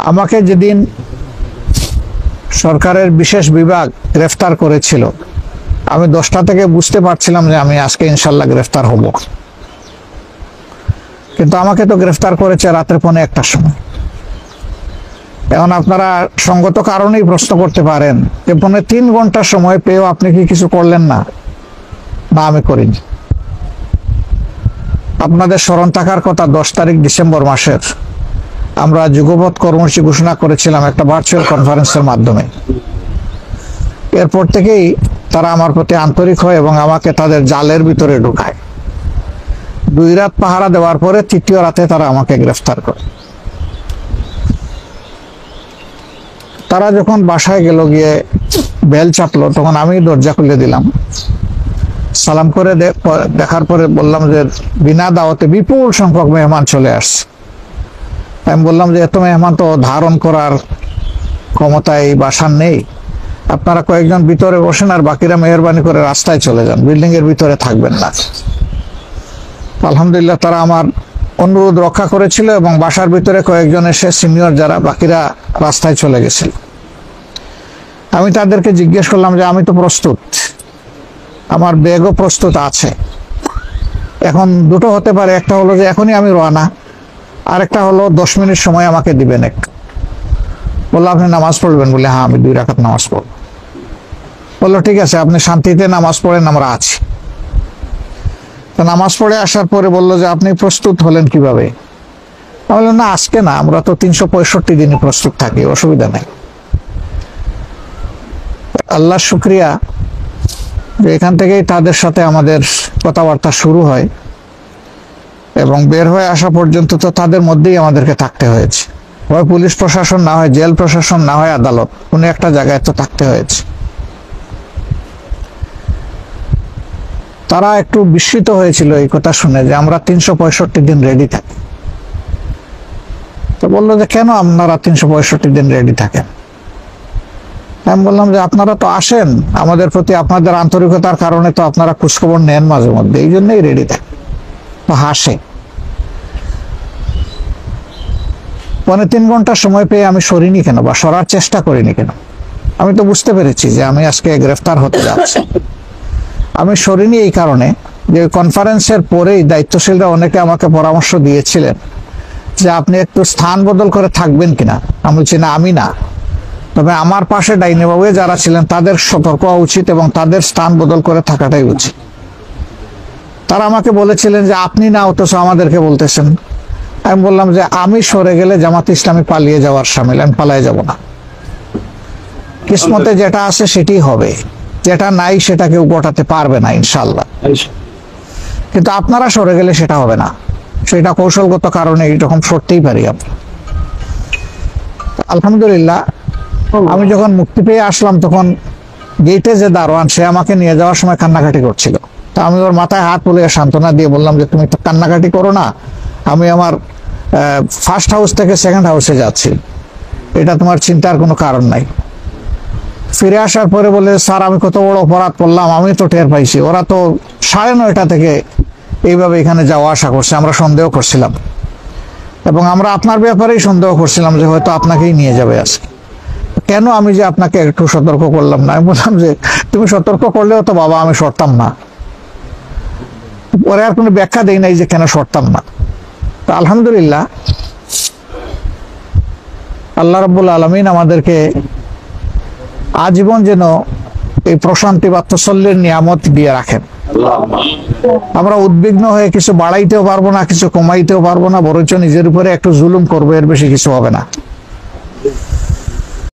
আমাকে যেদিন সরকারের বিশেষ বিভাগ গ্রেফতার করেছিল, আমি 10টা থেকে বুঝতে পারছিলাম যে আমি আজকে ইনশাল্লাহ গ্রেফতার হব। কিন্তু আমাকে তো গ্রেফতার করেছে রাতের 1:45 সময়। এখন আপনারা সঙ্গত কারণেই প্রশ্ন করতে পারেন যে 3 ঘন্টা সময় পেয়েও আপনি কি কিছু করলেন না? না, আমি করিনি। আপনাদের স্মরণ থাকার কথা, 10 তারিখ ডিসেম্বর মাসের আমরা যুগপৎ কর্মসূচি ঘোষণা করেছিলাম একটা ভার্চুয়াল কনফারেন্সের মাধ্যমে। এরপর থেকেই তারা আমার প্রতি আন্তরিক হয় এবং আমাকে তাদের জালের ভিতরে ঢুকায়। 2 রাত পাহারা দেওয়ার পরে 3য় রাতে তারা আমাকে গ্রেফতার করে। তারা যখন বাসায় গেল, গিয়ে বেল চাপলো, তখন আমি দরজা খুলে দিলাম। সালাম করে দেখার পরে বললাম যে বিনা দাওয়াতে বিপুল সংখ্যক মেহমান চলে আসছে। আমি বললাম যে এত মেহমান তো ধারণ করার ক্ষমতা এই বাসার নেই, আপনারা কয়েকজন ভিতরে বসেন আর বাকিরা মেহরবানি করে রাস্তায় চলে যান, বিল্ডিং এর ভিতরে থাকবেন না। আলহামদুলিল্লাহ তারা আমার অনুরোধ রক্ষা করেছিল এবং বাসার ভিতরে কয়েকজন এসে সিনিয়র যারা, বাকিরা রাস্তায় চলে গেছিল। আমি তাদেরকে জিজ্ঞেস করলাম যে আমি তো প্রস্তুত, আমার ব্যাগও প্রস্তুত আছে। এখন দুটো হতে পারে, একটা হলো যে এখনই আমি রওনা, আর একটা হলো 10 মিনিট সময় আমাকে দিবেন একটু। বললো আপনি নামাজ পড়বেন? বলে হ্যাঁ, আমি 2 রাকাত নামাজ পড়ব। বললো ঠিক আছে, আপনি শান্তিতে নামাজ পড়েন, আমরা আছি। তো নামাজ পড়ে আসার পরে বললো যে আপনি প্রস্তুত হলেন কিভাবে? আমি বললাম না, আজকে না, আমরা তো 365 দিনই প্রস্তুত থাকি, অসুবিধা নেই। আল্লাহর শুকরিয়া যে এখান থেকেই তাদের সাথে আমাদের কথাবার্তা শুরু হয় এবং বের হয়ে আসা পর্যন্ত তো তাদের মধ্যেই আমাদেরকে থাকতে হয়েছে। হয় পুলিশ প্রশাসন, না হয় জেল প্রশাসন, না হয় আদালত, কোনো একটা জায়গায় তো থাকতে হয়েছে। তারা একটু বিস্মিত হয়েছিল এই কথা শুনে যে আমরা 365 দিন রেডি থাকি। তো বললো যে কেন আপনারা 365 দিন রেডি থাকেন? আমি বললাম যে আপনারা তো আসেন, আমাদের প্রতি আপনাদের আন্তরিকতার কারণে তো আপনারা খোঁজখবর নেন মাঝে মধ্যে, এই জন্যই রেডি থাকে। তো হাসে। 3.5 ঘন্টা সময় পেয়ে আমি সরিনি কেন বা সরার চেষ্টা করিনি কেন? আমি তো বুঝতে পেরেছি যে আমি আজকে গ্রেফতার হতে যাচ্ছি। আমি সরিনি এই কারণে যে কনফারেন্সের পরেই দায়িত্বশীলরা অনেকে আমাকে পরামর্শ দিয়েছিলেন যে আপনি একটু স্থান বদল করে থাকবেন কিনা। আমি বলছি না, আমি না, তবে আমার পাশে ডাইনে বাবুয়ে যারা ছিলেন তাদের সতর্ক হওয়া উচিত এবং তাদের স্থান বদল করে থাকাটাই উচিত। তারা আমাকে বলেছিলেন যে আপনি না, অথচ আমাদেরকে বলতেছেন। আমি বললাম যে আমি সরে গেলে জামাত ইসলামী পালিয়ে যাওয়ার সামিল, আমি পালিয়ে যাব না। কিসমতে যেটা আছে সেটাই হবে, যেটা নাই সেটা কেউ গোটাতে পারবে না ইনশাল্লাহ। কিন্তু আপনারা সরে গেলে সেটা হবে না, সেটা কৌশলগত কারণে এইরকম সরতেই পারি আমরা। আলহামদুলিল্লাহ আমি যখন মুক্তি পেয়ে আসলাম তখন গেটে যে দারোয়ান, সে আমাকে নিয়ে যাওয়ার সময় কান্নাকাটি করছিল। তা আমি ওর মাথায় হাত তুলে সান্ত্বনা দিয়ে বললাম যে তুমি তো কান্নাকাটি করো না, আমি আমার ফার্স্ট হাউস থেকে সেকেন্ড হাউসে যাচ্ছি, এটা তোমার চিন্তার কোনো কারণ নাই। ফিরে আসার পরে বলে স্যার আমি কত বড় অপরাধ করলাম, আমি তো টের পাইছি, ওরা তো 9:30 থেকে এইভাবে এখানে যাওয়া আসা করছে, আমরা সন্দেহ করছিলাম এবং আমরা আপনার ব্যাপারেই সন্দেহ করছিলাম যে হয়তো আপনাকেই নিয়ে যাবে আজকে। কেন আমি যে আপনাকে একটু সতর্ক করলাম না? আমি বললাম যে তুমি সতর্ক করলেও তো বাবা আমি সরতাম না। পরে আর কোনো ব্যাখ্যা দেই নাই যে কেন সরতাম না। তো আলহামদুলিল্লাহ আল্লাহ রাব্বুল আলামিন আমাদেরকে আজীবন যেন এই প্রশান্তি বা তসল্লির নিয়ামত দিয়ে রাখেন। আমরা উদ্বিগ্ন হয়ে কিছু বাড়াইতেও পারবো না, কিছু কমাইতেও পারবো না, বরঞ্চ নিজের উপরে একটু জুলুম করবো, এর বেশি কিছু হবে না।